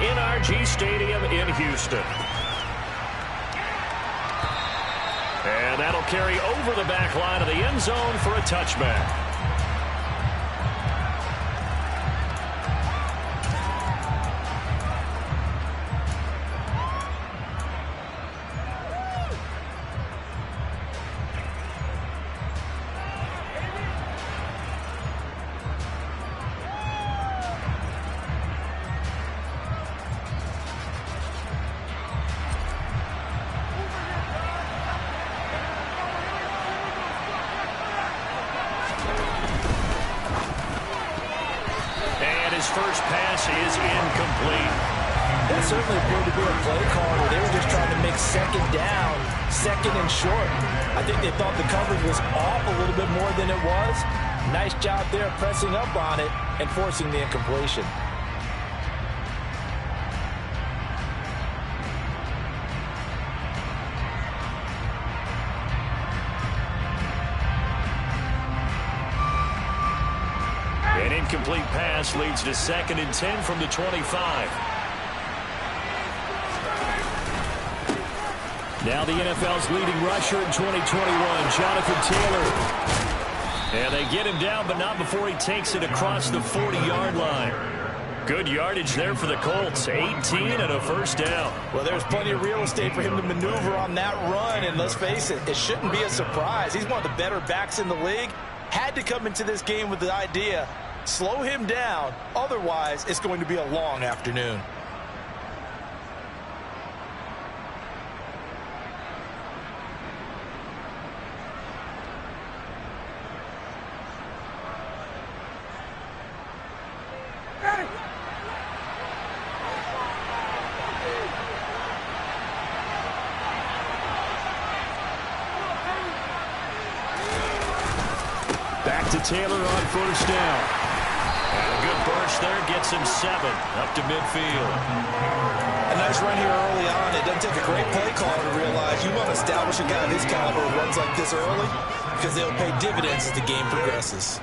NRG Stadium in Houston. And that'll carry over the back line of the end zone for a touchback. First pass is incomplete. That certainly appeared to be a play call where they were just trying to make second down, second and short. I think they thought the coverage was off a little bit more than it was. Nice job there pressing up on it and forcing the incompletion. An incomplete pass leads to 2nd and 10 from the 25. Now the NFL's leading rusher in 2021, Jonathan Taylor. And they get him down, but not before he takes it across the 40-yard line. Good yardage there for the Colts, 18 and a first down. Well, there's plenty of real estate for him to maneuver on that run, and let's face it, it shouldn't be a surprise. He's one of the better backs in the league. Had to come into this game with the idea, slow him down, otherwise it's going to be a long afternoon. Back to Taylor on first down. And a good burst there gets him 7 up to midfield. A nice run here early on. It doesn't take a great play call to realize you want to establish a guy of his caliber who runs like this early because they'll pay dividends as the game progresses.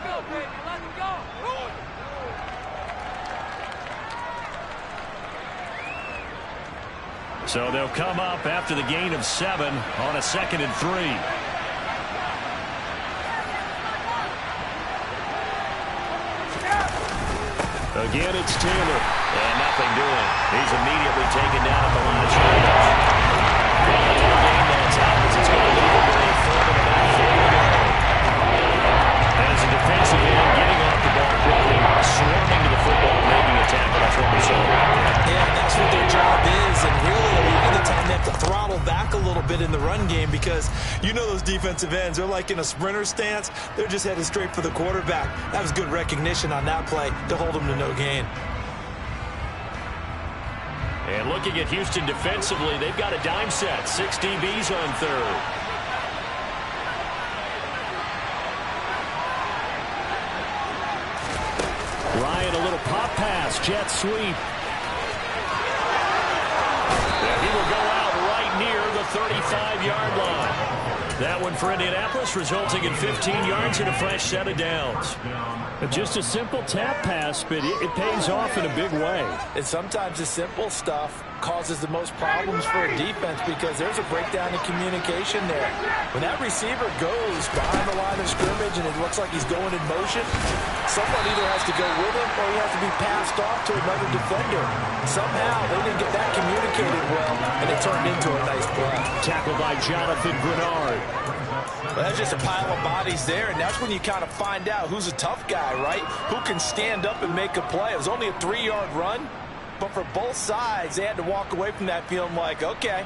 Go, baby, let's go. So they'll come up after the gain of 7 on a 2nd and 3. Again, it's Taylor. And nothing doing. He's immediately taken down at the line of scrimmage. That's out as it's going to leave him a further about 40 yards. As a defensive end, getting off the ball quickly, swarming to the football, making a tackle. That's what we saw right there. Yeah, that's what their job is. And really, a lot of the time, they have to throttle back a little bit in the run game because you know those defensive ends, they're like in a sprinter stance. They're just headed straight for the quarterback. That was good recognition on that play to hold them to no gain. And looking at Houston defensively, they've got a dime set. 6 DBs on third. Ryan, a little pop pass, jet sweep. And he will go out right near the 35-yard line. That one for Indianapolis, resulting in 15 yards and a fresh set of downs. Just a simple tap pass, but it pays off in a big way. And sometimes the simple stuff causes the most problems for a defense because there's a breakdown in communication there. When that receiver goes behind the line of scrimmage and it looks like he's going in motion, someone either has to go with him or he has to be passed off to another defender. Somehow they didn't get that communicated well, and it turned into a nice play. Tackled by Jonathan Grenard. Well, that's just a pile of bodies there, and that's when you kind of find out who's a tough guy, right? Who can stand up and make a play. It was only a 3-yard run, but for both sides, they had to walk away from that feeling like, okay,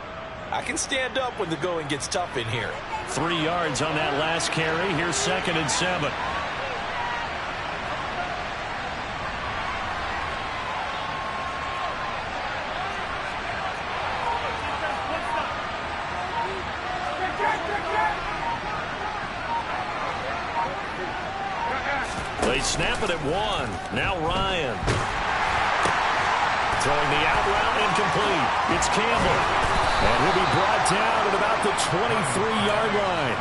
I can stand up when the going gets tough in here. 3 yards on that last carry. Here's 2nd and 7. They snap it at 1. Now Ryan. Throwing the out route incomplete. It's Campbell. And he'll be brought down at about the 23-yard line.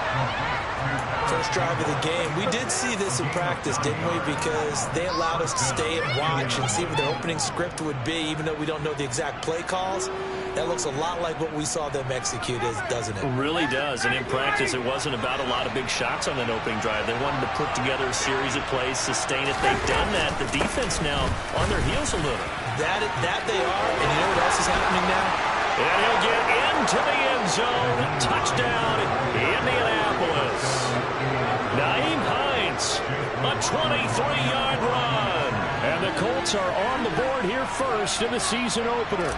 For first drive of the game. We did see this in practice, didn't we? Because they allowed us to stay and watch and see what their opening script would be, even though we don't know the exact play calls. That looks a lot like what we saw them execute, doesn't it? It really does. And in practice, it wasn't about a lot of big shots on that opening drive. They wanted to put together a series of plays, sustain it. They've done that. The defense now on their heels a little. That they are. And you know what else is happening now? And he'll get into the end zone. Touchdown, Indianapolis. Nyheim Hines, a 23-yard run. And the Colts are on the board here first in the season opener.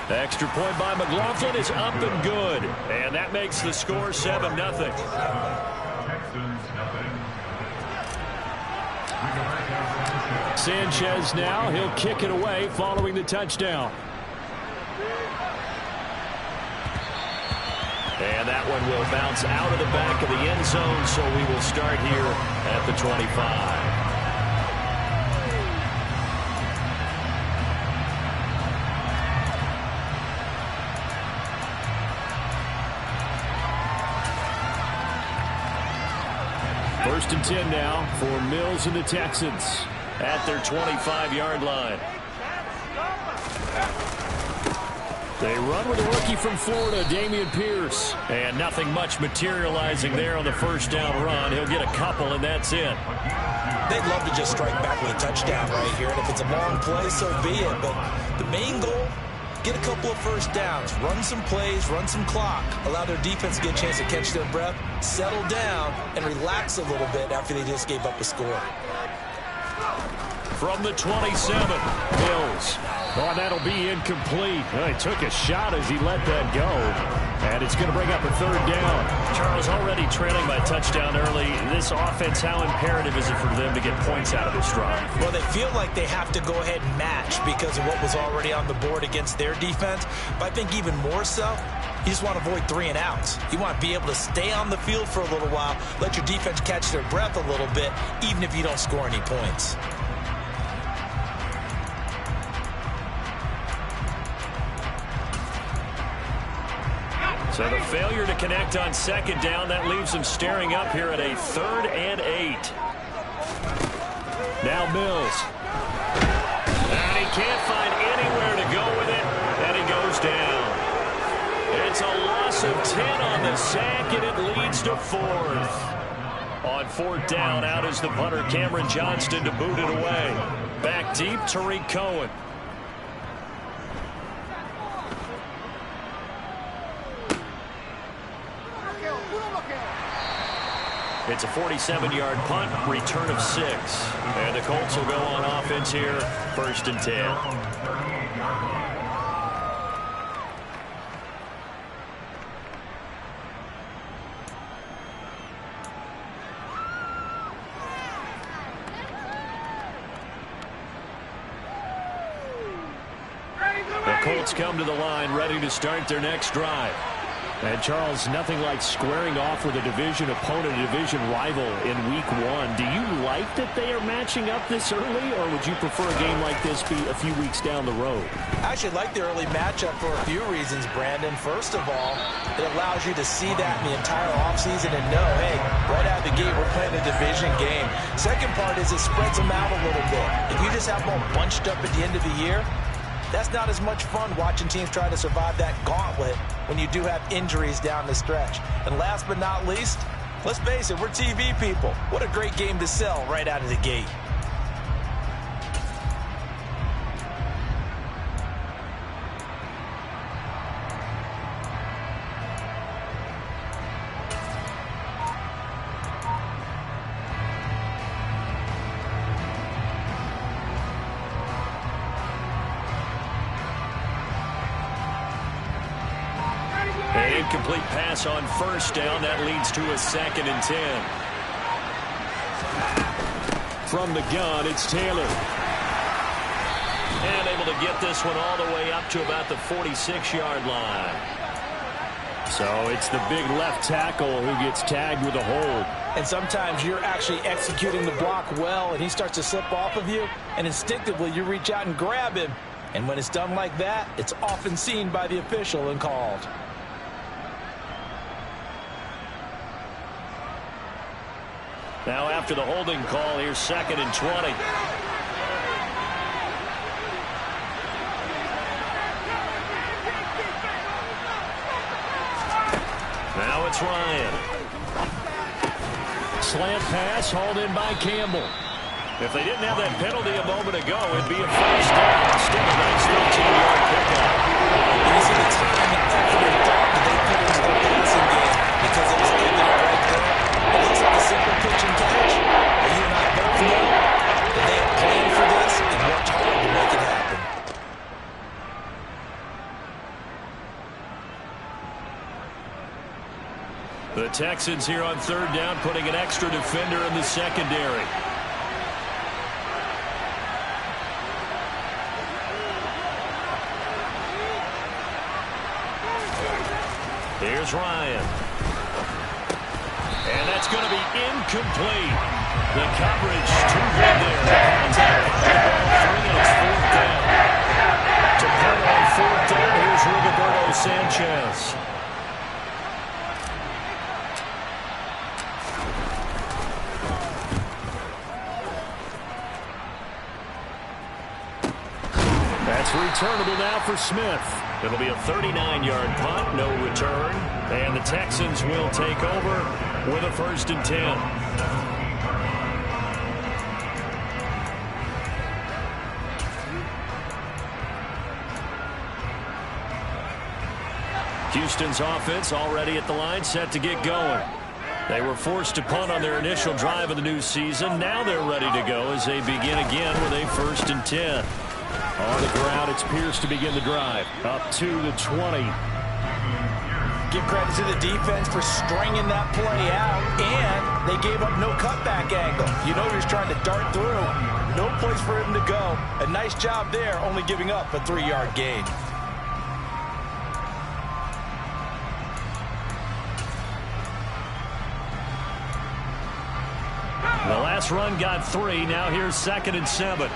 The extra point by McLaughlin is up and good. And that makes the score 7-0. Sanchez now. He'll kick it away following the touchdown. And that one will bounce out of the back of the end zone, so we will start here at the 25. First and 10 now for Mills and the Texans at their 25-yard line. They run with a rookie from Florida, Dameon Pierce. And nothing much materializing there on the first down run. He'll get a couple, and that's it. They'd love to just strike back with a touchdown right here. And if it's a long play, so be it. But the main goal, get a couple of first downs, run some plays, run some clock, allow their defense to get a chance to catch their breath, settle down, and relax a little bit after they just gave up a score. From the 27, Mills. Oh, that'll be incomplete. Well, he took a shot as he let that go. And it's going to bring up a third down. Charles, already trailing by touchdown early. This offense, how imperative is it for them to get points out of this drive? Well, they feel like they have to go ahead and match because of what was already on the board against their defense. But I think even more so, you just want to avoid 3 and outs. You want to be able to stay on the field for a little while, let your defense catch their breath a little bit, even if you don't score any points. So the failure to connect on second down, that leaves them staring up here at a 3rd and 8. Now Mills. And he can't find anywhere to go with it, and he goes down. It's a loss of 10 on the sack, and it leads to 4th. On 4th down, out is the punter, Cameron Johnston, to boot it away. Back deep, Tariq Cohen. It's a 47-yard punt, return of 6. And the Colts will go on offense here, 1st and 10. The Colts come to the line, ready to start their next drive. And, Charles, nothing like squaring off with a division opponent, a division rival in Week 1. Do you like that they are matching up this early, or would you prefer a game like this be a few weeks down the road? I actually like the early matchup for a few reasons, Brandon. First of all, it allows you to see that in the entire offseason and know, hey, right out of the gate, we're playing a division game. Second part is it spreads them out a little bit. If you just have them all bunched up at the end of the year, that's not as much fun watching teams try to survive that gauntlet when you do have injuries down the stretch. And last but not least, let's face it, we're TV people. What a great game to sell right out of the gate. Incomplete pass on 1st down. That leads to a 2nd and 10. From the gun, it's Taylor. And able to get this one all the way up to about the 46-yard line. So it's the big left tackle who gets tagged with a hold. And sometimes you're actually executing the block well, and he starts to slip off of you, and instinctively you reach out and grab him. And when it's done like that, it's often seen by the official and called. Now after the holding call, here's 2nd and 20. Now it's Ryan. Slant pass hauled in by Campbell. If they didn't have that penalty a moment ago, it'd be a first down. Still a nice 13-yard pickup. You see the time and effort and thought that they put into the passing game because it was evident right there. It looks like a simple pitch and catch. But you and I both know that they have planned for this and worked hard to make it happen. The Texans here on 3rd down, putting an extra defender in the secondary. Here's Ryan. And that's going to be incomplete. The coverage too good there. Contact on the ball 3, and it's 4th down. To punt on 4th down, here's Rigoberto Sanchez. That's returnable now for Smith. It'll be a 39-yard punt, no return, and the Texans will take over with a 1st and 10. Houston's offense already at the line, set to get going. They were forced to punt on their initial drive of the new season. Now they're ready to go as they begin again with a 1st and 10. On the ground, it's Pierce to begin the drive. Up to the 20. Give credit to the defense for stringing that play out, and they gave up no cutback angle. You know he's trying to dart through. No place for him to go. A nice job there, only giving up a 3-yard gain. The last run got 3. Now here's 2nd and 7.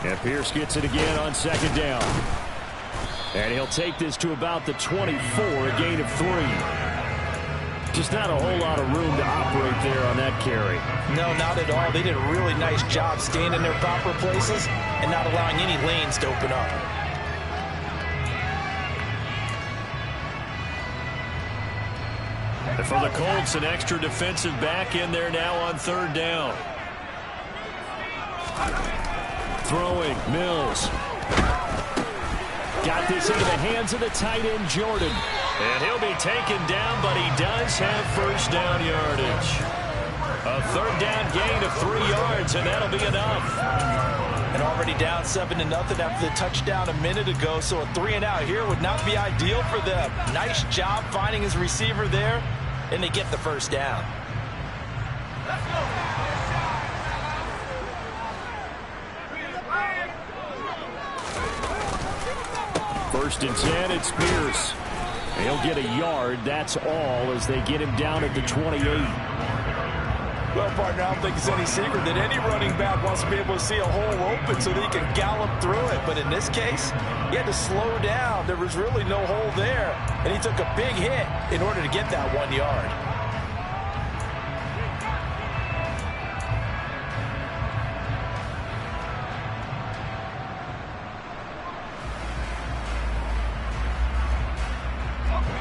And Pierce gets it again on 2nd down. And he'll take this to about the 24, a gain of 3. Just not a whole lot of room to operate there on that carry. No, not at all. They did a really nice job staying in their proper places and not allowing any lanes to open up. And for the Colts, an extra defensive back in there now on 3rd down. Throwing, Mills. Got this into the hands of the tight end, Jordan. And he'll be taken down, but he does have 1st down yardage. A 3rd down gain of 3 yards, and that'll be enough. And already down 7-0 after the touchdown a minute ago, so a 3-and-out here would not be ideal for them. Nice job finding his receiver there, and they get the 1st down. Let's go. 1st and 10, it's Pierce. He'll get a yard, that's all, as they get him down at the 28. Well, partner, I don't think it's any secret that any running back wants to be able to see a hole open so that he can gallop through it. But in this case, he had to slow down. There was really no hole there, and he took a big hit in order to get that 1 yard.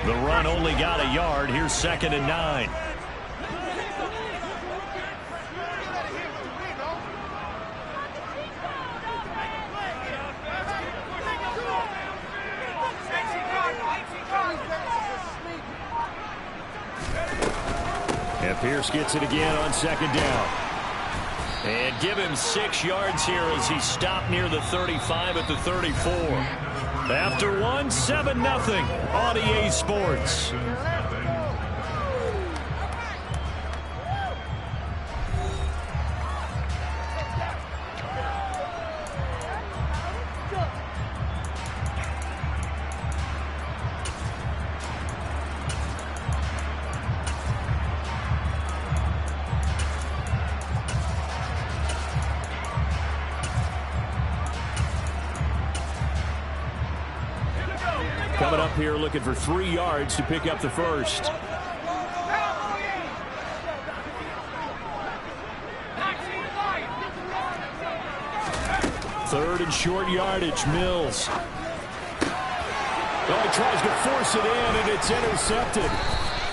The run only got a yard. Here's 2nd and 9. And Pierce gets it again on 2nd down. And give him 6 yards here as he stopped near the 35 at the 34. After 1, 7-0 on EA Sports. Coming up here looking for 3 yards to pick up the 1st. Third and short yardage, Mills. Oh, he tries to force it in, and it's intercepted.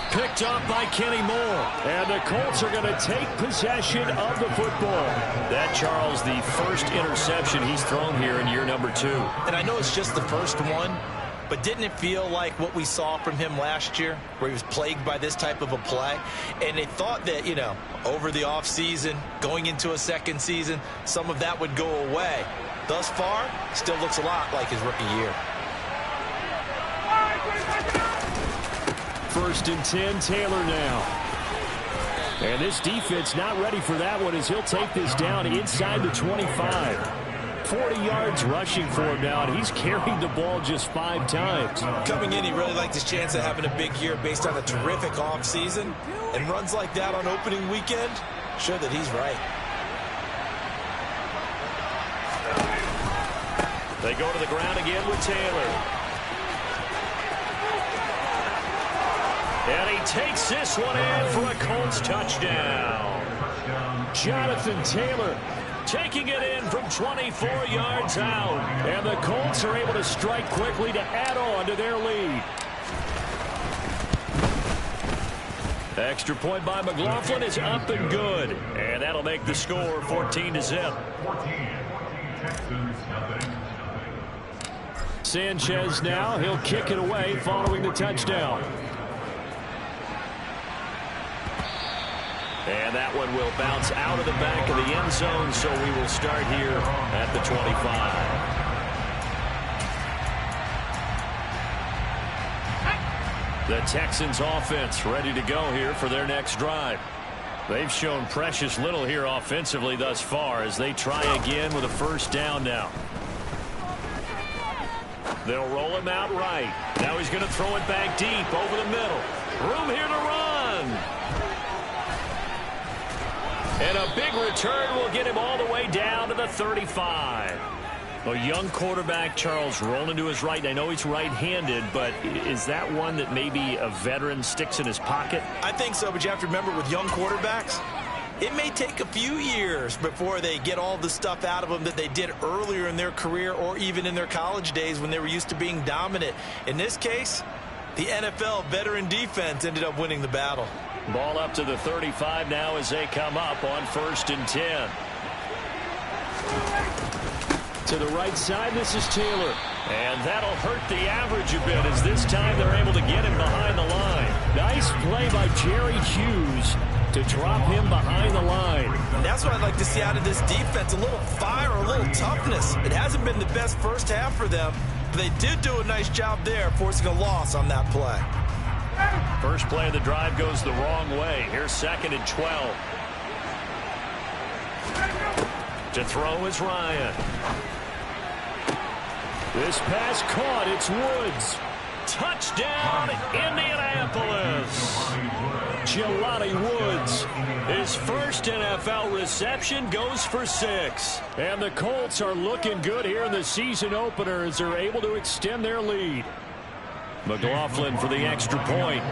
Picked up by Kenny Moore. And the Colts are going to take possession of the football. That, Charles, the first interception he's thrown here in year number 2. And I know it's just the first one, but didn't it feel like what we saw from him last year, where he was plagued by this type of a play? And they thought that, you know, over the offseason, going into a second season, some of that would go away. Thus far, still looks a lot like his rookie year. First and 10, Taylor now. And this defense not ready for that one as he'll take this down inside the 25. 40 yards rushing for him now, and he's carried the ball just 5 times. Coming in, he really liked his chance of having a big year based on a terrific offseason. And runs like that on opening weekend show that he's right. They go to the ground again with Taylor. And he takes this one in for a Colts touchdown. Jonathan Taylor taking it in from 24 yards out. And the Colts are able to strike quickly to add on to their lead. Extra point by McLaughlin is up and good. And that'll make the score 14-0. Sanchez now. He'll kick it away following the touchdown. And that one will bounce out of the back of the end zone, so we will start here at the 25. The Texans offense ready to go here for their next drive. They've shown precious little here offensively thus far as they try again with a first down now. They'll roll him out right. Now he's going to throw it back deep over the middle. Room here to run. And a big return will get him all the way down to the 35. A young quarterback, Charles, rolling to his right. I know he's right-handed, but is that one that maybe a veteran sticks in his pocket? I think so, but you have to remember with young quarterbacks, it may take a few years before they get all the stuff out of them that they did earlier in their career or even in their college days when they were used to being dominant. In this case, the NFL veteran defense ended up winning the battle. Ball up to the 35 now as they come up on 1st and 10. To the right side, this is Taylor. And that'll hurt the average a bit as this time they're able to get him behind the line. Nice play by Jerry Hughes to drop him behind the line. And that's what I'd like to see out of this defense, a little fire, a little toughness. It hasn't been the best first half for them, but they did do a nice job there forcing a loss on that play. First play of the drive goes the wrong way. Here's 2nd and 12. To throw is Ryan. This pass caught. It's Woods. Touchdown, Indianapolis. Jelani Woods. His first NFL reception goes for 6. And the Colts are looking good here in the season opener as they're able to extend their lead. McLaughlin for the extra point.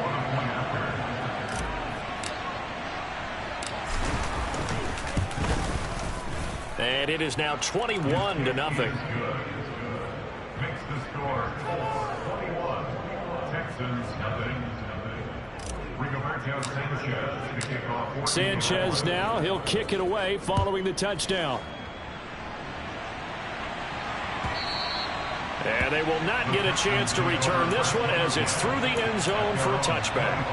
And it is now 21-0. Makes the score 21. Texans nothing. Rigoberto Sanchez to kick off. Sanchez now. He'll kick it away following the touchdown. And they will not get a chance to return this one as it's through the end zone for a touchback.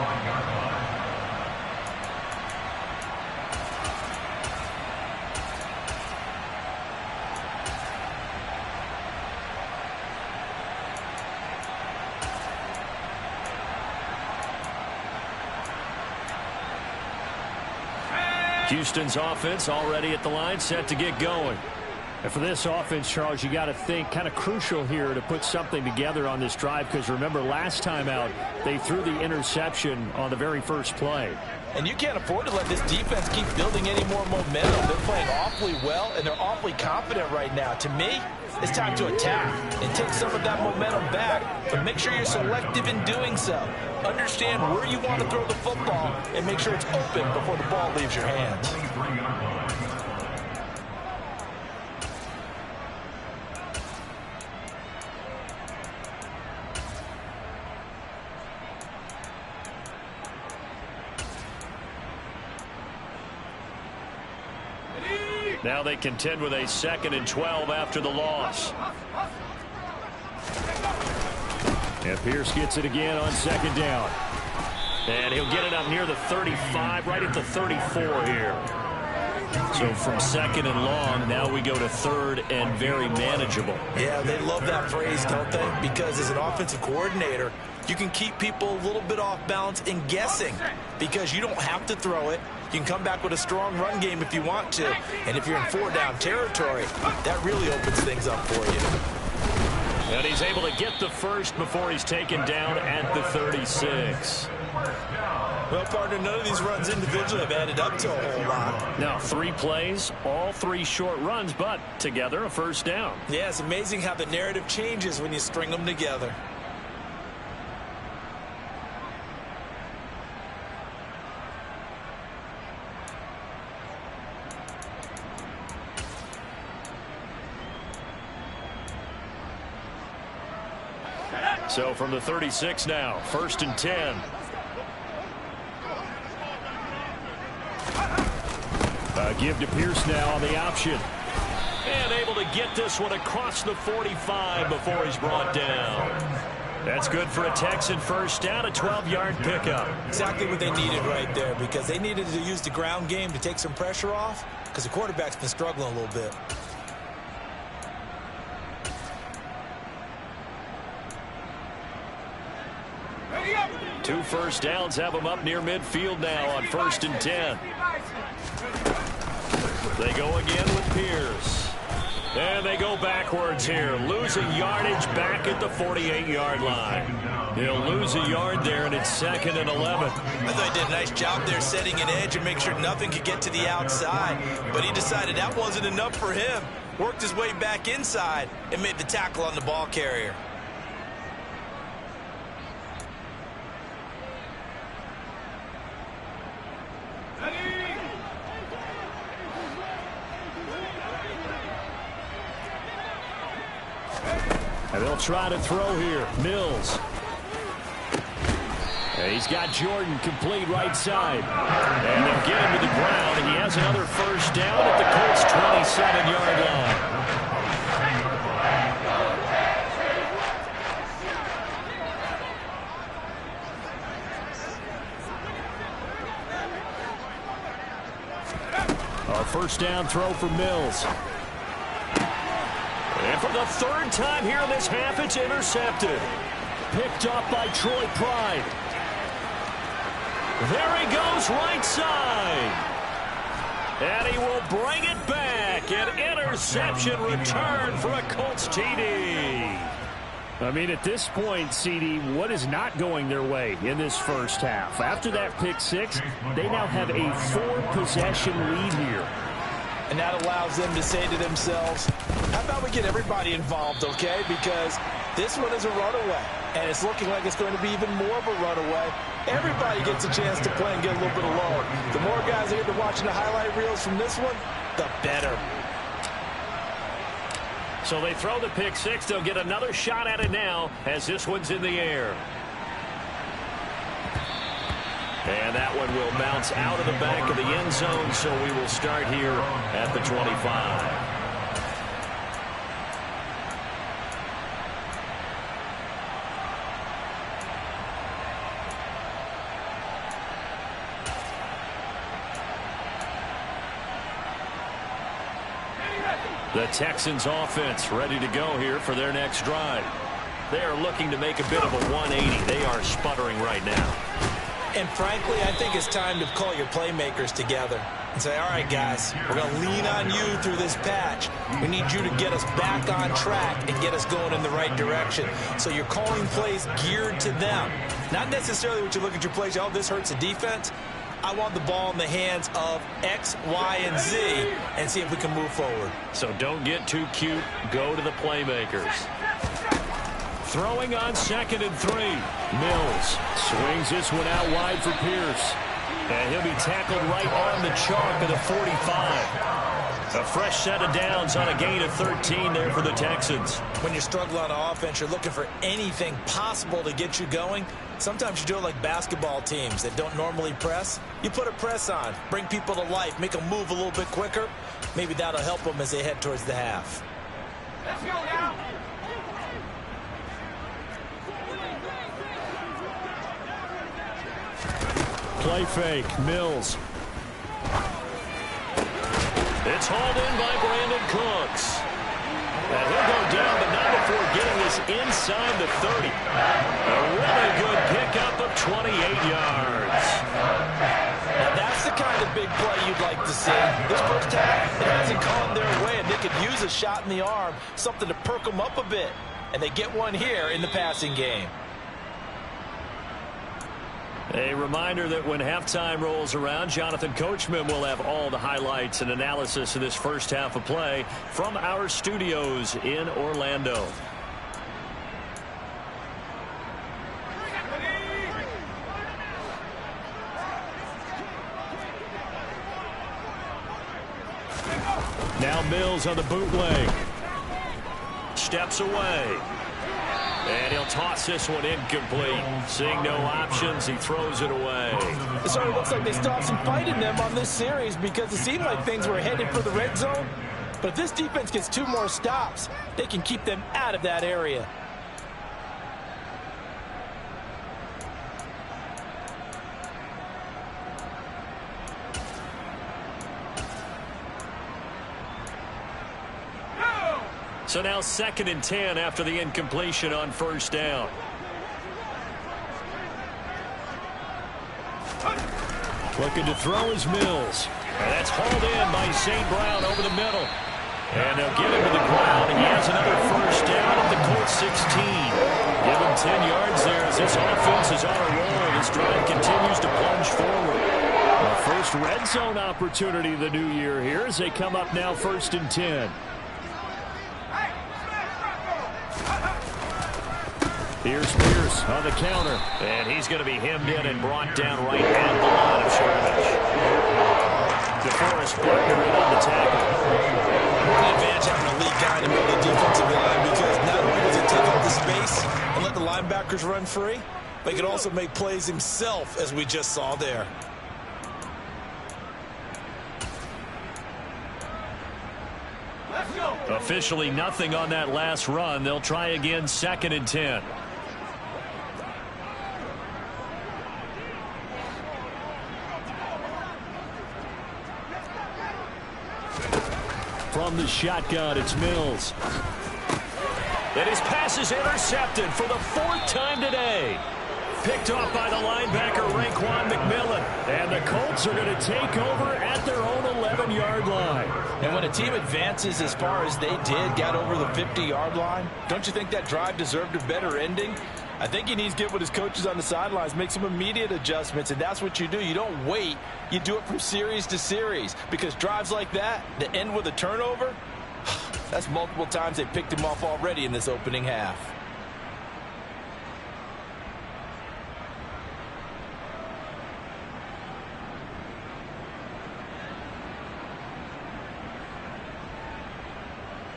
Houston's offense already at the line, set to get going. And for this offense, Charles, you got to think kind of crucial here to put something together on this drive because remember last time out they threw the interception on the very first play. And you can't afford to let this defense keep building any more momentum. They're playing awfully well, and they're awfully confident right now. To me, it's time to attack and take some of that momentum back, but make sure you're selective in doing so. Understand where you want to throw the football and make sure it's open before the ball leaves your hands. Now they contend with a 2nd and 12 after the loss. And Pierce gets it again on 2nd down. And he'll get it up near the 35, right at the 34 here. So from 2nd and long, now we go to 3rd and very manageable. Yeah, they love that phrase, don't they? Because as an offensive coordinator, you can keep people a little bit off balance and guessing because you don't have to throw it. You can come back with a strong run game if you want to. And if you're in 4-down territory, that really opens things up for you. And he's able to get the first before he's taken down at the 36. Well, partner, none of these runs individually have added up to a whole lot. Now, 3 plays, all 3 short runs, but together a first down. Yeah, it's amazing how the narrative changes when you string them together. So from the 36 now, 1st and 10. Give to Pierce now on the option. And able to get this one across the 45 before he's brought down. That's good for a Texan first down, a 12-yard pickup. Exactly what they needed right there because they needed to use the ground game to take some pressure off because the quarterback's been struggling a little bit. Two first downs have them up near midfield now on 1st and 10. They go again with Pierce. And they go backwards here. Losing yardage back at the 48-yard line. He'll lose a yard there, and it's 2nd and 11. I thought he did a nice job there setting an edge and make sure nothing could get to the outside. But he decided that wasn't enough for him. Worked his way back inside and made the tackle on the ball carrier. And they'll try to throw here. Mills. And he's got Jordan complete right side. And they'll get him to the ground, and he has another first down at the Colts' 27-yard line. A first down throw for Mills. And for the 3rd time here in this half, it's intercepted. Picked up by Troy Pride. There he goes right side. And he will bring it back. An interception return for a Colts TD. I mean, at this point, CD, what is not going their way in this first half? After that pick 6, they now have a 4-possession lead here. And that allows them to say to themselves, how about we get everybody involved, okay? Because this one is a runaway, and it's looking like it's going to be even more of a runaway. Everybody gets a chance to play and get a little bit of load. The more guys that get to watching the highlight reels from this one, the better. So they throw the pick 6. They'll get another shot at it now as this one's in the air. And that one will bounce out of the back of the end zone, so we will start here at the 25. The Texans offense ready to go here for their next drive. They are looking to make a bit of a 180. They are sputtering right now. And frankly, I think it's time to call your playmakers together and say, all right, guys, we're going to lean on you through this patch. We need you to get us back on track and get us going in the right direction. So you're calling plays geared to them. Not necessarily what you look at your plays, oh, this hurts the defense. I want the ball in the hands of X, Y, and Z and see if we can move forward. So don't get too cute. Go to the playmakers. Throwing on 2nd and 3. Mills swings this one out wide for Pierce. And he'll be tackled right on the chalk of the 45. A fresh set of downs on a gain of 13 there for the Texans. When you struggle on offense, you're looking for anything possible to get you going. Sometimes you do it like basketball teams that don't normally press. You put a press on, bring people to life, make them move a little bit quicker. Maybe that'll help them as they head towards the half. Let's go now. Play fake, Mills. It's hauled in by Brandon Cooks. And he'll go down, but not before getting this inside the 30. A really good pickup of 28 yards. Now that's the kind of big play you'd like to see. This first half, it hasn't gone their way, and they could use a shot in the arm, something to perk them up a bit. And they get one here in the passing game. A reminder that when halftime rolls around, Jonathan Coachman will have all the highlights and analysis of this first half of play from our studios in Orlando. Now Mills on the bootleg. Steps away. And he'll toss this one incomplete. Seeing no options, he throws it away. It sort of looks like they still have some fight in them on this series because it seemed like things were headed for the red zone. But if this defense gets 2 more stops, they can keep them out of that area. So now 2nd and 10 after the incompletion on first down. Looking to throw is Mills. And that's hauled in by St. Brown over the middle. And they'll get him to the ground. He has another first down at the Colts 16. Give him 10 yards there as this offense is on a roll. This drive continues to plunge forward. The first red zone opportunity of the new year here as they come up now 1st and 10. Here's Pierce on the counter. And he's going to be hemmed in and brought down right at the line of scrimmage. DeForest Buckner in on the tackle. An advantage having a lead guy in the middle of the defensive line because not only does he take up the space and let the linebackers run free, but he can also make plays himself, as we just saw there. Officially nothing on that last run. They'll try again 2nd and 10. From the shotgun, it's Mills. And his pass is intercepted for the 4th time today. Picked off by the linebacker, Raekwon McMillan. And the Colts are going to take over at their own 11-yard line. And when a team advances as far as they did, got over the 50-yard line, don't you think that drive deserved a better ending? I think he needs to get with his coaches on the sidelines, make some immediate adjustments, and that's what you do. You don't wait. You do it from series to series because drives like that that end with a turnover, that's multiple times they picked him off already in this opening half.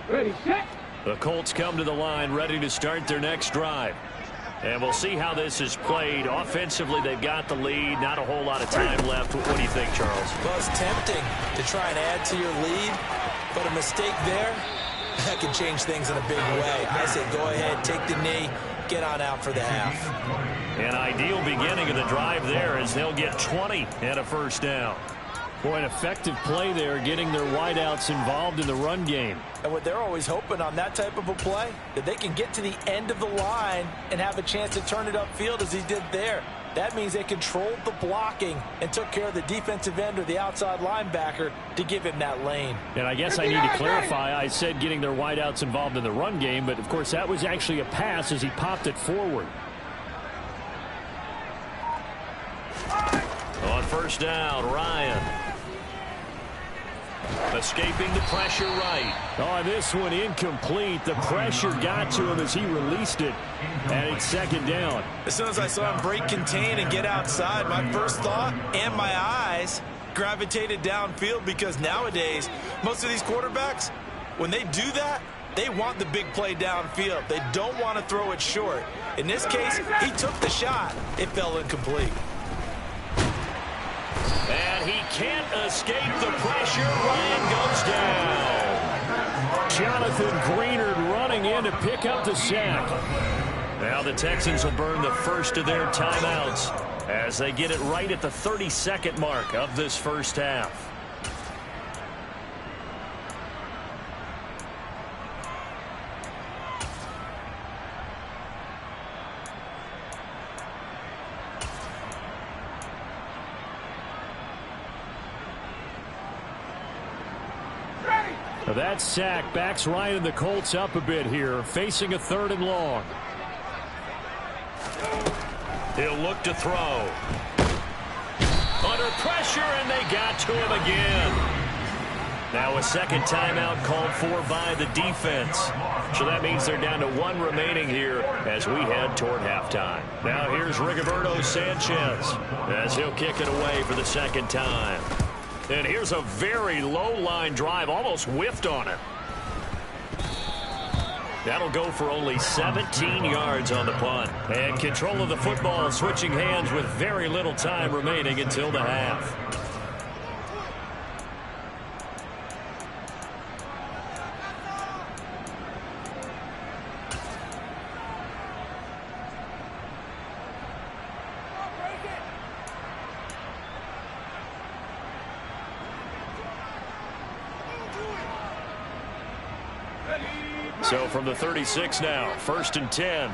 Ready, set. The Colts come to the line ready to start their next drive. And we'll see how this is played. Offensively, they've got the lead. Not a whole lot of time left. What do you think, Charles? Well, it's tempting to try and add to your lead, but a mistake there, that can change things in a big way. I say go ahead, take the knee, get on out for the half. An ideal beginning of the drive there as they'll get 20 and a first down. Boy, an effective play there, getting their wideouts involved in the run game. And what they're always hoping on that type of a play, that they can get to the end of the line and have a chance to turn it upfield as he did there. That means they controlled the blocking and took care of the defensive end or the outside linebacker to give him that lane. And I guess I need to clarify, I said getting their wideouts involved in the run game, but of course that was actually a pass as he popped it forward. On first down, Ryan. Escaping the pressure right. Oh, this one incomplete. The pressure got to him as he released it. And it's 2nd down. As soon as I saw him break contain and get outside, my first thought and my eyes gravitated downfield because nowadays, most of these quarterbacks, when they do that, they want the big play downfield. They don't want to throw it short. In this case, he took the shot. It fell incomplete. And he can't escape the pressure. Ryan goes down. Jonathan Greenard running in to pick up the sack. Now the Texans will burn the first of their timeouts as they get it right at the 32nd mark of this first half. That sack backs Ryan and the Colts up a bit here, facing a 3rd and long. He'll look to throw. Under pressure, and they got to him again. Now a second timeout called for by the defense. So that means they're down to 1 remaining here as we head toward halftime. Now here's Rigoberto Sanchez as he'll kick it away for the second time. And here's a very low-line drive, almost whiffed on it. That'll go for only 17 yards on the punt. And control of the football switching hands with very little time remaining until the half. So from the 36 now, 1st and 10.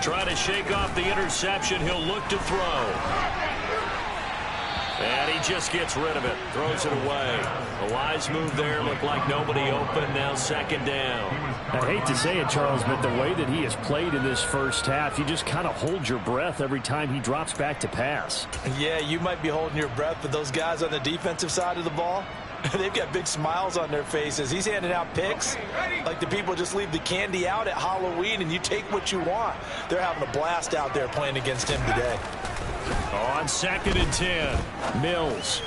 Trying to shake off the interception. He'll look to throw. And he just gets rid of it. Throws it away. A wise move there. Looked like nobody open. Now 2nd down. I hate to say it, Charles, but the way that he has played in this first half, you just kind of hold your breath every time he drops back to pass. Yeah, you might be holding your breath, but those guys on the defensive side of the ball, they've got big smiles on their faces. He's handing out picks like the people just leave the candy out at Halloween and you take what you want. They're having a blast out there playing against him today. On 2nd and 10, Mills.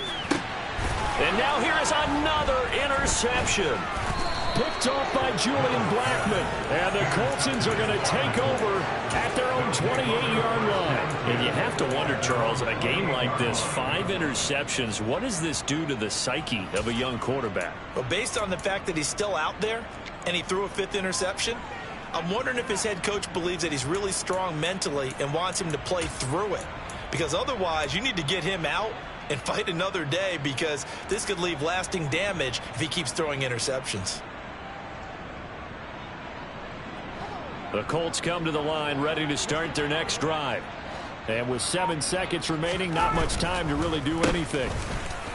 And now here is another interception. Picked off by Julian Blackmon. And the Coltsons are going to take over at their own 28-yard line. And you have to wonder, Charles, a game like this, 5 interceptions, what does this do to the psyche of a young quarterback? Well, based on the fact that he's still out there and he threw a 5th interception, I'm wondering if his head coach believes that he's really strong mentally and wants him to play through it. Because otherwise, you need to get him out and fight another day because this could leave lasting damage if he keeps throwing interceptions. The Colts come to the line ready to start their next drive. And with 7 seconds remaining, not much time to really do anything.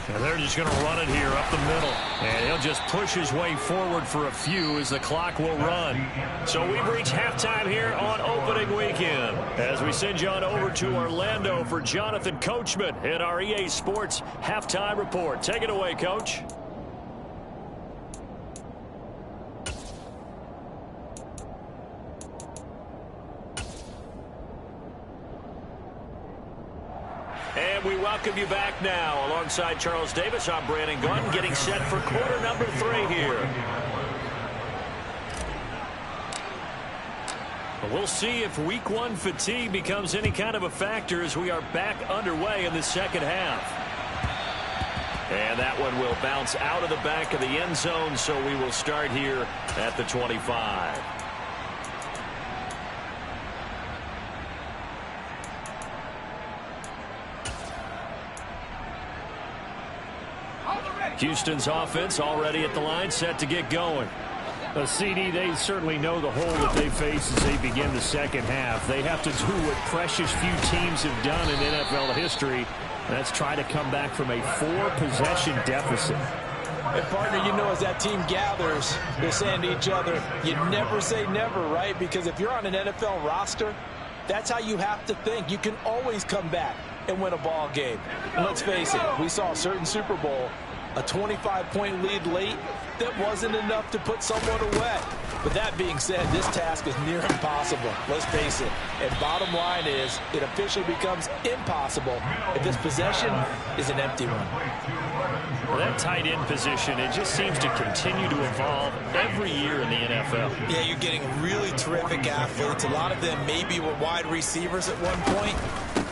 And they're just going to run it here up the middle. And he'll just push his way forward for a few as the clock will run. So we've reached halftime here on opening weekend. As we send you on over to Orlando for Jonathan Coachman in our EA Sports Halftime Report. Take it away, Coach. And we welcome you back now. Alongside Charles Davis, I'm Brandon Gunn, getting set for quarter number 3 here. We'll see if week 1 fatigue becomes any kind of a factor as we are back underway in the second half. And that one will bounce out of the back of the end zone, so we will start here at the 25. Houston's offense already at the line, set to get going. CD, they certainly know the hole that they face as they begin the second half. They have to do what precious few teams have done in NFL history. That's try to come back from a 4-possession deficit. And partner, you know, as that team gathers, they're saying to each other, you never say never, right? Because if you're on an NFL roster, that's how you have to think. You can always come back and win a ball game. And let's face it, we saw a certain Super Bowl A 25-point lead late, that wasn't enough to put someone away. But that being said, this task is near impossible. Let's face it. And bottom line is, it officially becomes impossible if this possession is an empty one. Well, that tight end position, it just seems to continue to evolve every year in the NFL. Yeah, you're getting really terrific athletes. A lot of them maybe were wide receivers at one point.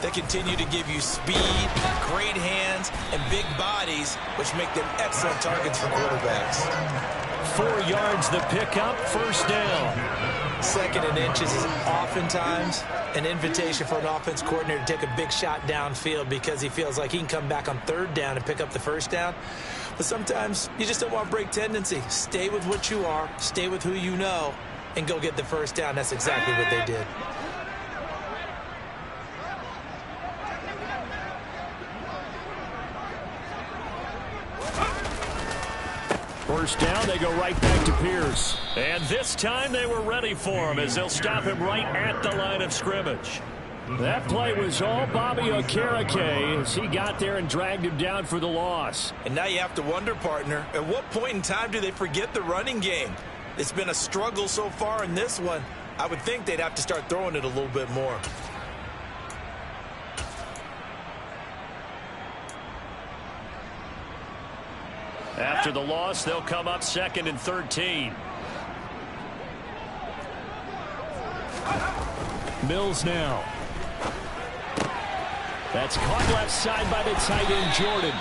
They continue to give you speed, great hands, and big bodies, which make them excellent targets for quarterbacks. 4 yards the pickup, first down. 2nd and inches is oftentimes an invitation for an offense coordinator to take a big shot downfield because he feels like he can come back on 3rd down and pick up the first down. But sometimes you just don't want to break tendency. Stay with what you are, stay with who you know, and go get the first down. That's exactly what they did. First down, they go right back to Pierce. And this time they were ready for him as they'll stop him right at the line of scrimmage. That play was all Bobby Okereke as he got there and dragged him down for the loss. And now you have to wonder, partner, at what point in time do they forget the running game? It's been a struggle so far in this one. I would think they'd have to start throwing it a little bit more. After the loss, they'll come up 2nd and 13. Mills now. That's caught left side by the tight end, Jordan.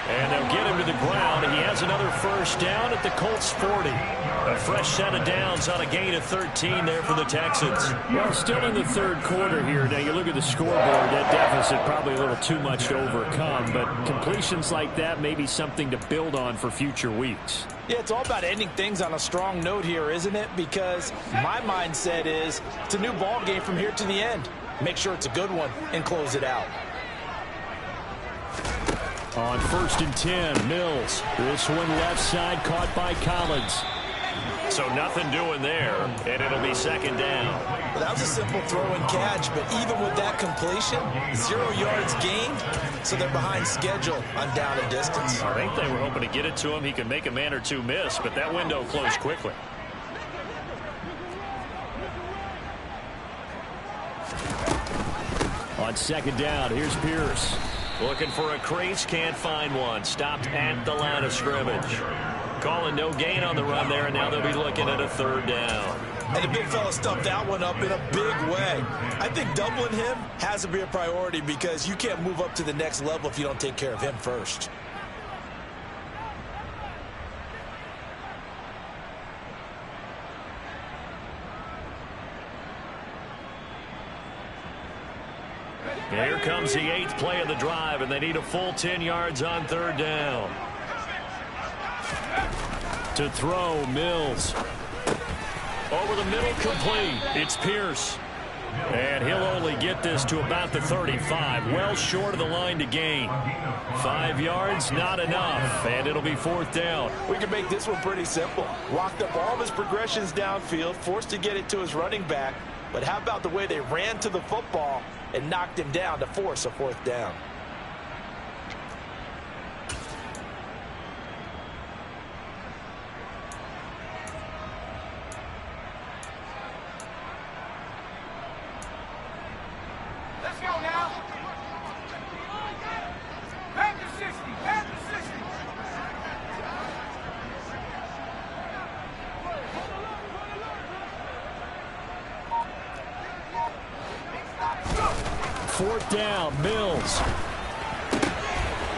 And they'll get him to the ground, and he has another first down at the Colts 40. A fresh set of downs on a gain of 13 there for the Texans. Well, still in the 3rd quarter here. Now, you look at the scoreboard, that deficit probably a little too much to overcome, but completions like that may be something to build on for future weeks. Yeah, it's all about ending things on a strong note here, isn't it? Because my mindset is it's a new ball game from here to the end. Make sure it's a good one and close it out. On 1st and 10, Mills. This one left side caught by Collins. So nothing doing there, and it'll be 2nd down. Well, that was a simple throw and catch, but even with that completion, 0 yards gained, so they're behind schedule on down and distance. I think they were hoping to get it to him. He could make a man or two miss, but that window closed quickly. On 2nd down, here's Pierce. Looking for a crease, can't find one. Stopped at the line of scrimmage. Calling no gain on the run there, and now they'll be looking at a 3rd down. And the big fella stuffed that one up in a big way. I think doubling him has to be a priority because you can't move up to the next level if you don't take care of him first. Here comes the 8th play of the drive, and they need a full 10 yards on 3rd down. To throw, Mills. Over the middle, complete. It's Pierce. And he'll only get this to about the 35. Well short of the line to gain. 5 yards, not enough. And it'll be 4th down. We can make this one pretty simple. Walked up all of his progressions downfield, forced to get it to his running back. But how about the way they ran to the football and knocked him down to force a 4th down? Let's go now. Back to 60. Back to 60. Fourth down, Mills.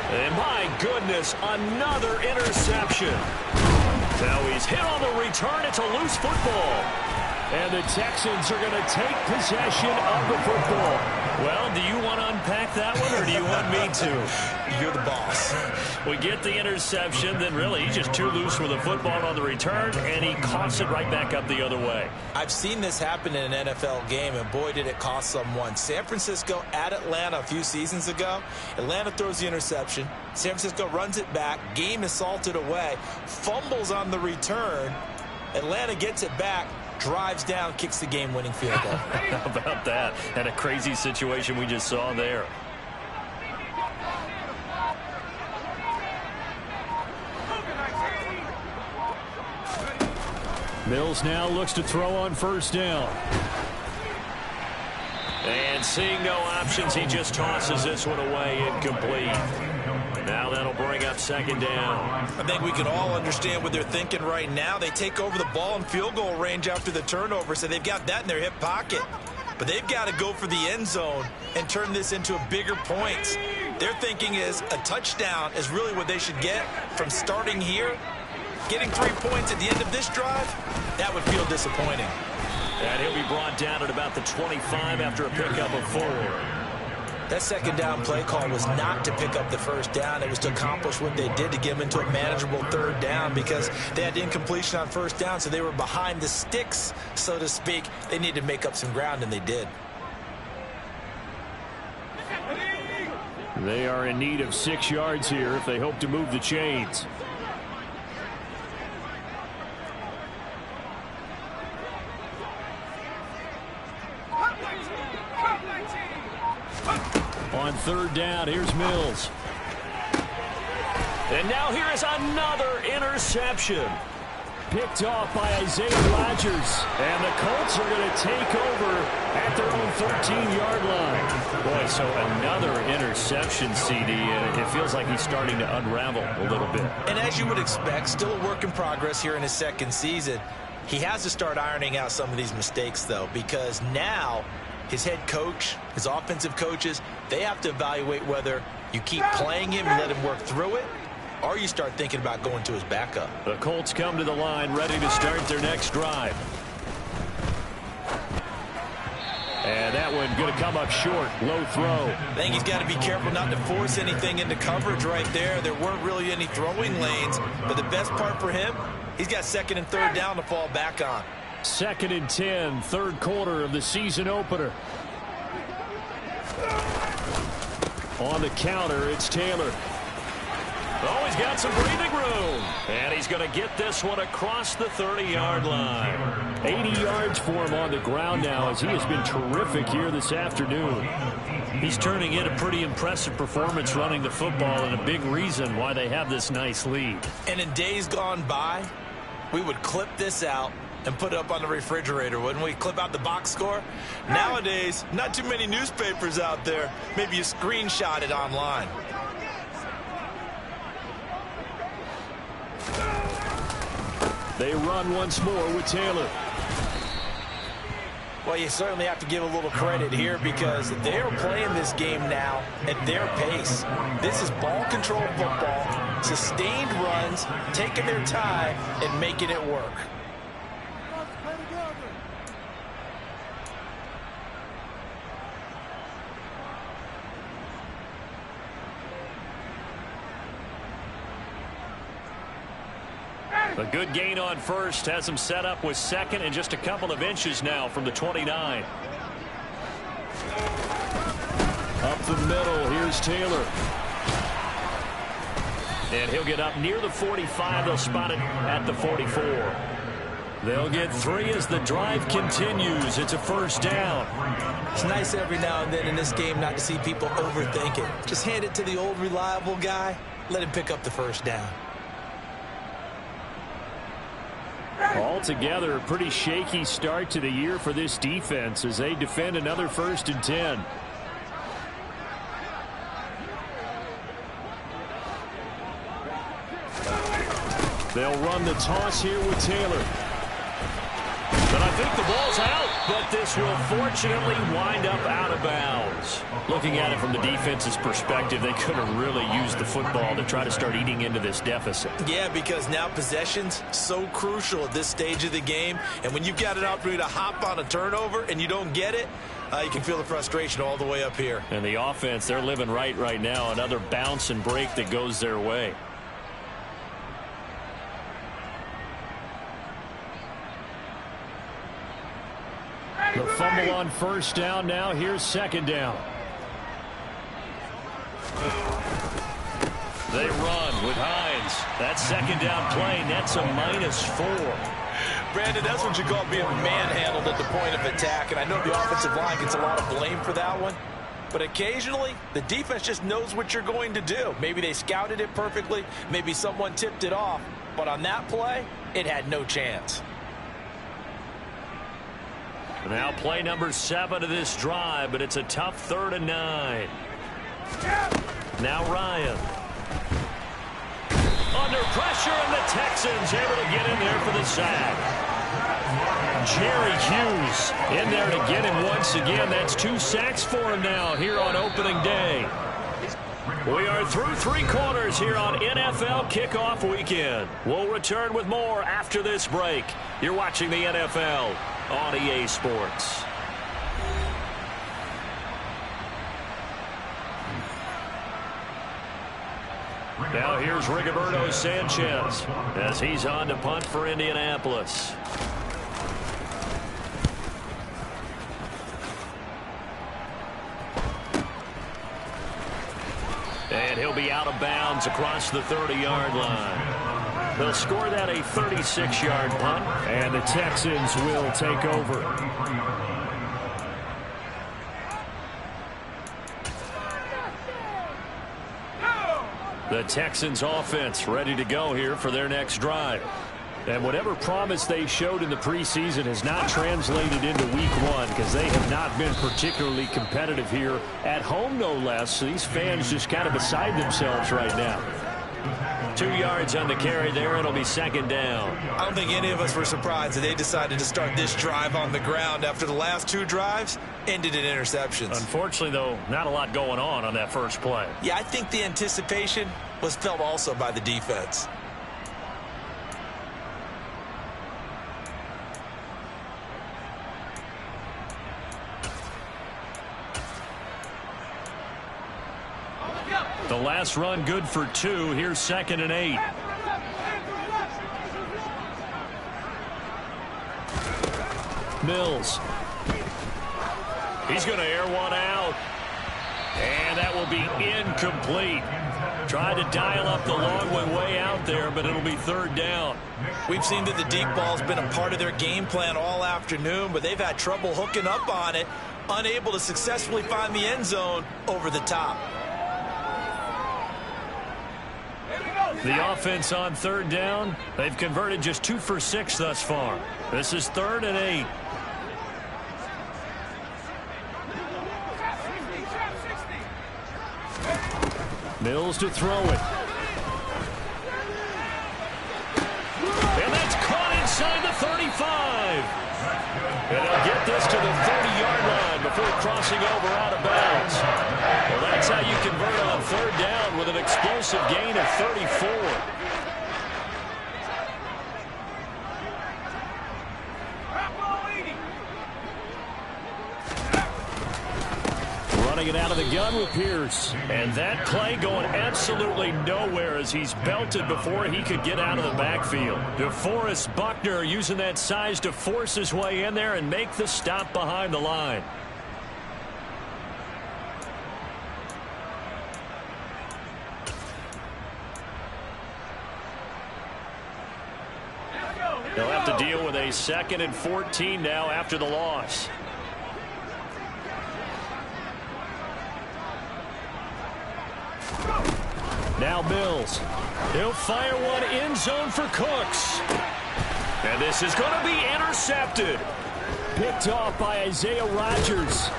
And my goodness, another interception. Now he's hit on the return. It's a loose football. And the Texans are going to take possession of the football. Well, do you want to unpack that one, or do you want me to? You're the boss. We get the interception, then really he's just too loose with the football on the return, and he coughs it right back up the other way. I've seen this happen in an NFL game, and boy, did it cost someone. San Francisco at Atlanta a few seasons ago. Atlanta throws the interception. San Francisco runs it back. Game is salted away. Fumbles on the return. Atlanta gets it back. Drives down, kicks the game-winning field goal. How about that? And a crazy situation we just saw there. Mills now looks to throw on first down. And seeing no options, he just tosses this one away, incomplete. Now that'll bring up second down. I think we can all understand what they're thinking right now. They take over the ball in field goal range after the turnover, so they've got that in their hip pocket. But they've got to go for the end zone and turn this into a bigger points. Their thinking is a touchdown is really what they should get from starting here. Getting 3 points at the end of this drive, that would feel disappointing. And he'll be brought down at about the 25 after a pickup of 4. That second down play call was not to pick up the first down. It was to accomplish what they did to get them into a manageable third down because they had incompletion on first down, so they were behind the sticks, so to speak. They needed to make up some ground, and they did. They are in need of 6 yards here if they hope to move the chains. On third down, here's Mills. And now here is another interception. Picked off by Isaiah Rodgers. And the Colts are going to take over at their own 13-yard line. Boy, so another interception, CD, and it feels like he's starting to unravel a little bit. And as you would expect, still a work in progress here in his second season. He has to start ironing out some of these mistakes, though, because now his head coach, his offensive coaches, they have to evaluate whether you keep playing him and let him work through it, or you start thinking about going to his backup. The Colts come to the line ready to start their next drive. And that one going to come up short. Low throw. I think he's got to be careful not to force anything into coverage right there. There weren't really any throwing lanes, but the best part for him, he's got second and third down to fall back on. 2nd and 10, third quarter of the season opener. On the counter, it's Taylor. Oh, he's got some breathing room. And he's going to get this one across the 30-yard line. 80 yards for him on the ground now as he has been terrific here this afternoon. He's turning in a pretty impressive performance running the football and a big reason why they have this nice lead. And in days gone by, we would clip this out and put it up on the refrigerator, wouldn't we? Clip out the box score. Nowadays, not too many newspapers out there. Maybe you screenshot it online. They run once more with Taylor. Well, you certainly have to give a little credit here because they are playing this game now at their pace. This is ball control football, sustained runs, taking their time and making it work. A good gain on first has him set up with second and just a couple of inches now from the 29. Up the middle, here's Taylor. And he'll get up near the 45. They'll spot it at the 44. They'll get 3 as the drive continues. It's a first down. It's nice every now and then in this game not to see people overthink it. Just hand it to the old reliable guy. Let him pick up the first down. Altogether, a pretty shaky start to the year for this defense as they defend another 1st and 10. They'll run the toss here with Taylor. But I think the ball's out, but this will fortunately wind up out of bounds. Looking at it from the defense's perspective, they could have really used the football to try to start eating into this deficit. Yeah, because now possession's so crucial at this stage of the game. And when you've got an opportunity to hop on a turnover and you don't get it, you can feel the frustration all the way up here. And the offense, they're living right now. Another bounce and break that goes their way. The fumble on first down now. Here's second down. They run with Hines. That second down play nets a -4. Brandon, that's what you call being manhandled at the point of attack. And I know the offensive line gets a lot of blame for that one. But occasionally, the defense just knows what you're going to do. Maybe they scouted it perfectly. Maybe someone tipped it off. But on that play, it had no chance. Now play number 7 of this drive, but it's a tough 3rd and 9. Now Ryan. Under pressure, and the Texans able to get in there for the sack. Jerry Hughes in there to get him once again. That's 2 sacks for him now here on opening day. We are through 3 quarters here on NFL Kickoff Weekend. We'll return with more after this break. You're watching the NFL on EA Sports. Now here's Rigoberto Sanchez as he's on to punt for Indianapolis. And he'll be out of bounds across the 30-yard line. They'll score that a 36-yard punt. And the Texans will take over. The Texans offense ready to go here for their next drive. And whatever promise they showed in the preseason has not translated into week 1 because they have not been particularly competitive here at home, no less. So these fans just kind of beside themselves right now. 2 yards on the carry there. It'll be 2nd down. I don't think any of us were surprised that they decided to start this drive on the ground after the last 2 drives ended in interceptions. Unfortunately, though, not a lot going on that first play. Yeah, I think the anticipation was felt also by the defense. The last run good for 2. Here's 2nd and 8. Mills. He's going to air one out. And that will be incomplete. Tried to dial up the long one way out there, but it'll be 3rd down. We've seen that the deep ball's been a part of their game plan all afternoon, but they've had trouble hooking up on it, unable to successfully find the end zone over the top. The offense on 3rd down, they've converted just 2 for 6 thus far. This is 3rd and 8. Mills to throw it. And that's caught inside the 35. And he'll get this to the 30-yard line before crossing over out of bounds. Well, that's how you convert on 3rd down with an explosive gain of 34. Running it out of the gun with Pierce. And that play going absolutely nowhere as he's belted before he could get out of the backfield. DeForest Buckner using that size to force his way in there and make the stop behind the line. They'll have to deal with a 2nd and 14 now after the loss. Now Mills. He'll fire one end zone for Cooks. And this is going to be intercepted. Picked off by Isaiah Rodgers.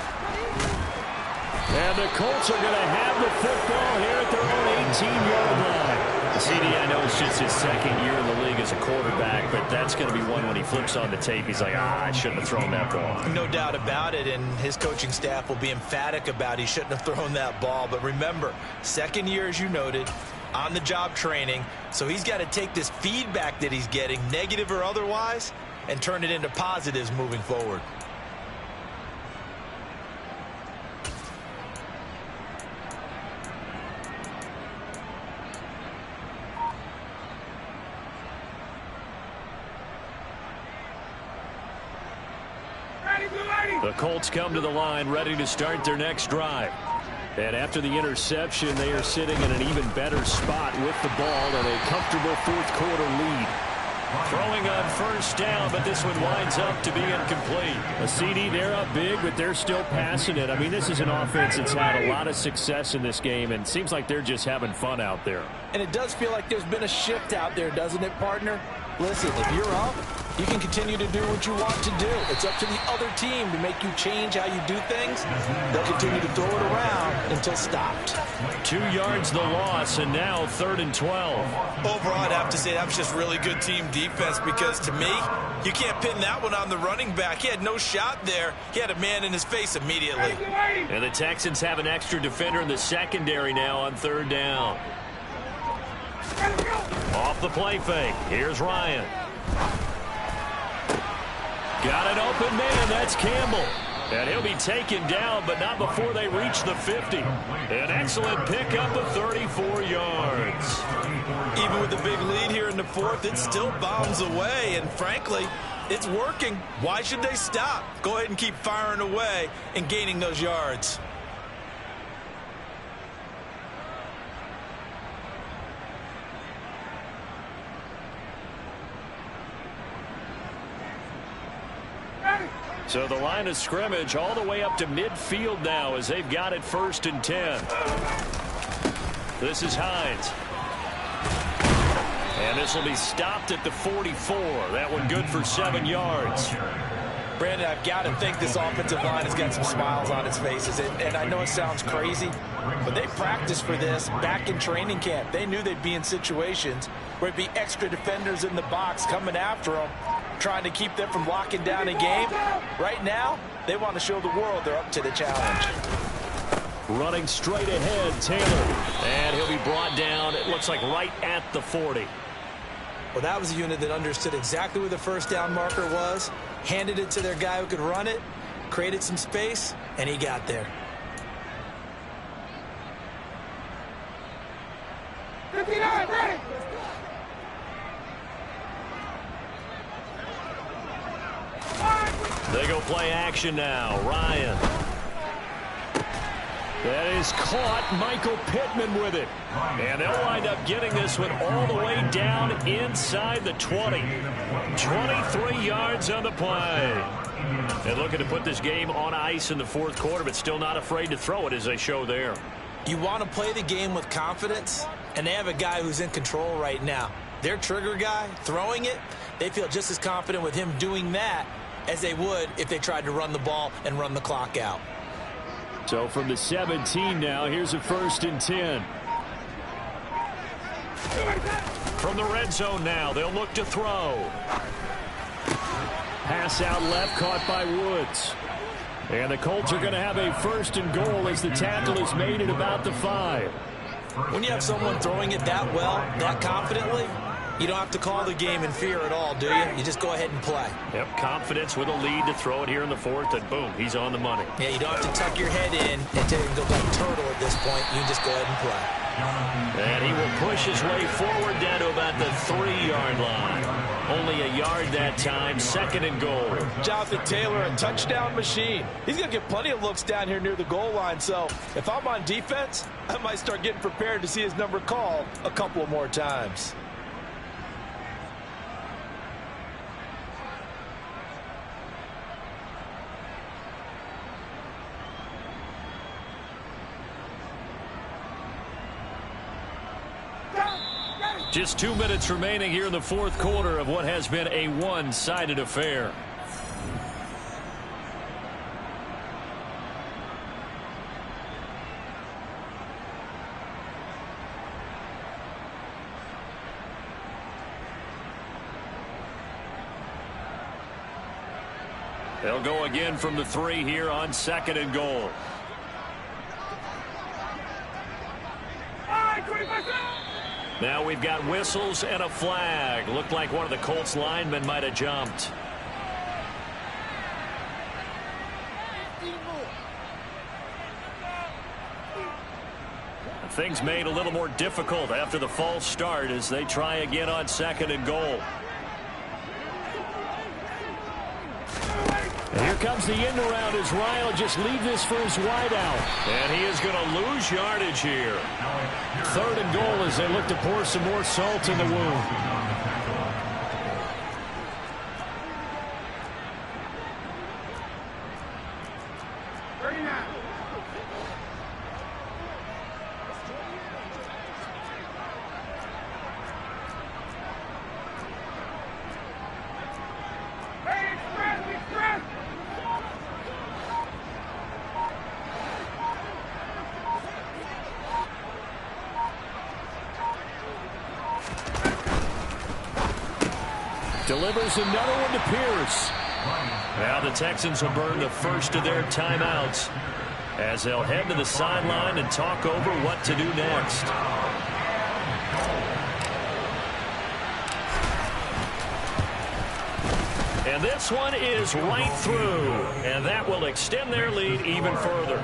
And the Colts are going to have the football here at their own 18-yard line. CD, I know it's just his 2nd year in the league as a quarterback, but that's going to be one when he flips on the tape. He's like, I shouldn't have thrown that ball. No doubt about it, and his coaching staff will be emphatic about he shouldn't have thrown that ball. But remember, 2nd year, as you noted, on-the-job training, so he's got to take this feedback that he's getting, negative or otherwise, and turn it into positives moving forward. The Colts come to the line ready to start their next drive. And after the interception, they are sitting in an even better spot with the ball and a comfortable 4th quarter lead. Throwing on 1st down, but this one winds up to be incomplete. A CD, they're up big, but they're still passing it. I mean, this is an offense that's had a lot of success in this game, and it seems like they're just having fun out there. And it does feel like there's been a shift out there, doesn't it, partner? Listen, if you're up, you can continue to do what you want to do. It's up to the other team to make you change how you do things. They'll continue to throw it around until stopped. 2 yards the loss, and now 3rd and 12. Overall, I'd have to say that was just really good team defense because, to me, you can't pin that one on the running back. He had no shot there. He had a man in his face immediately. And the Texans have an extra defender in the secondary now on 3rd down. Off the play fake. Here's Ryan. Got an open man. That's Campbell. And he'll be taken down, but not before they reach the 50. An excellent pickup of 34 yards. Even with the big lead here in the 4th, it still bounds away. And frankly, it's working. Why should they stop? Go ahead and keep firing away and gaining those yards. So the line of scrimmage all the way up to midfield now as they've got it 1st and 10. This is Hines. And this will be stopped at the 44. That one good for 7 yards. Brandon, I've got to think this offensive line has got some smiles on its faces. And I know it sounds crazy, but they practiced for this back in training camp. They knew they'd be in situations where it'd be extra defenders in the box coming after them, trying to keep them from locking down a game. Right now, they want to show the world they're up to the challenge. Running straight ahead, Taylor. And he'll be brought down, it looks like right at the 40. Well, that was a unit that understood exactly where the 1st down marker was, handed it to their guy who could run it, created some space, and he got there. 59, ready. They go play action now. Ryan. That is caught. Michael Pittman with it. And they'll wind up getting this one all the way down inside the 20. 23 yards on the play. And looking to put this game on ice in the 4th quarter, but still not afraid to throw it as they show there. You want to play the game with confidence, and they have a guy who's in control right now. Their trigger guy, throwing it, they feel just as confident with him doing that as they would if they tried to run the ball and run the clock out. So from the 17 now, here's a 1st and 10. From the red zone now, they'll look to throw. Pass out left, caught by Woods. And the Colts are going to have a 1st and goal as the tackle is made at about the 5. When you have someone throwing it that well, that confidently, you don't have to call the game in fear at all, do you? You just go ahead and play. Yep, confidence with a lead to throw it here in the 4th, and boom, he's on the money. Yeah, you don't have to tuck your head in and take and go like turtle at this point. You just go ahead and play. And he will push his way forward down to about the 3-yard line. Only a yard that time, 2nd and goal. Jonathan Taylor, a touchdown machine. He's going to get plenty of looks down here near the goal line, so if I'm on defense, I might start getting prepared to see his number called a couple of more times. Just 2 minutes remaining here in the 4th quarter of what has been a one-sided affair. They'll go again from the 3 here on 2nd and goal. Now we've got whistles and a flag. Looked like one of the Colts linemen might have jumped. Things made a little more difficult after the false start as they try again on 2nd and goal. And here comes the end around as Ryan will just leave this for his wideout. And he is going to lose yardage here. 3rd and goal as they look to pour some more salt in the wound. Delivers another one to Pierce. Now the Texans will burn the first of their timeouts as they'll head to the sideline and talk over what to do next. And this one is right through, and that will extend their lead even further.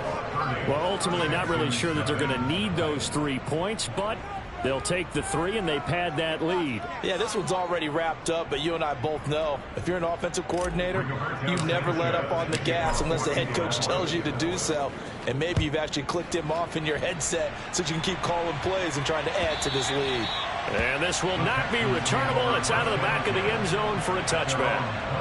Well, ultimately not really sure that they're going to need those 3 points, but they'll take the 3 and they pad that lead. Yeah, this one's already wrapped up, but you and I both know if you're an offensive coordinator, you never let up on the gas unless the head coach tells you to do so. And maybe you've actually clicked him off in your headset so you can keep calling plays and trying to add to this lead. And this will not be returnable. It's out of the back of the end zone for a touchback.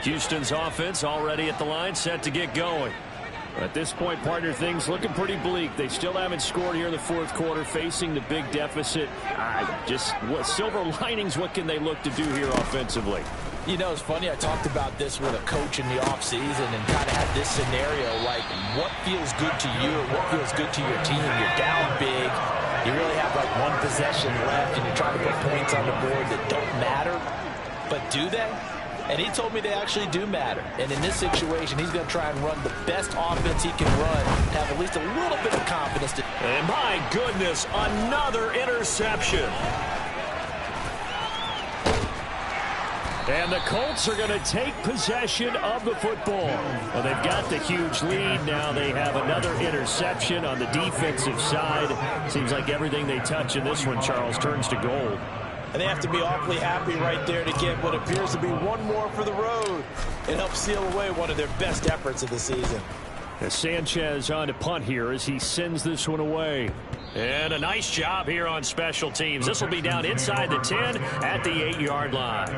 Houston's offense already at the line, set to get going. At this point, partner, things looking pretty bleak. They still haven't scored here in the fourth quarter, facing the big deficit. What silver linings, what can they look to do here offensively? You know, it's funny, I talked about this with a coach in the offseason and kind of had this scenario, like what feels good to you and what feels good to your team. You're down big. You really have like one possession left and you're trying to put points on the board that don't matter. But do they? And he told me they actually do matter. And in this situation, he's going to try and run the best offense he can run to have at least a little bit of confidence. And my goodness, another interception. And the Colts are going to take possession of the football. Well, they've got the huge lead. Now they have another interception on the defensive side. Seems like everything they touch in this one, Charles, turns to gold. And they have to be awfully happy right there to get what appears to be one more for the road and help seal away one of their best efforts of the season. As Sanchez on to punt here as he sends this one away. And a nice job here on special teams. This will be down inside the 10 at the 8-yard line.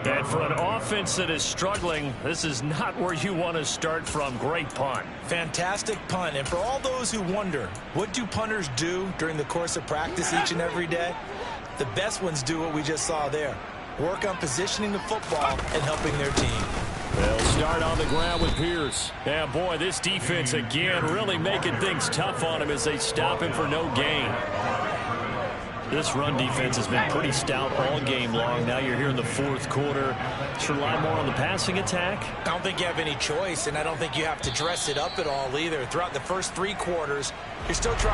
And for an offense that is struggling, this is not where you want to start from. Great punt. Fantastic punt. And for all those who wonder, what do punters do during the course of practice each and every day? The best ones do what we just saw there. Work on positioning the football and helping their team. They'll start on the ground with Pierce. Yeah, boy, this defense again really making things tough on him as they stop him for no gain. This run defense has been pretty stout all game long. Now you're here in the fourth quarter. Should rely more on the passing attack. I don't think you have any choice, and I don't think you have to dress it up at all either. Throughout the first 3 quarters, you're still trying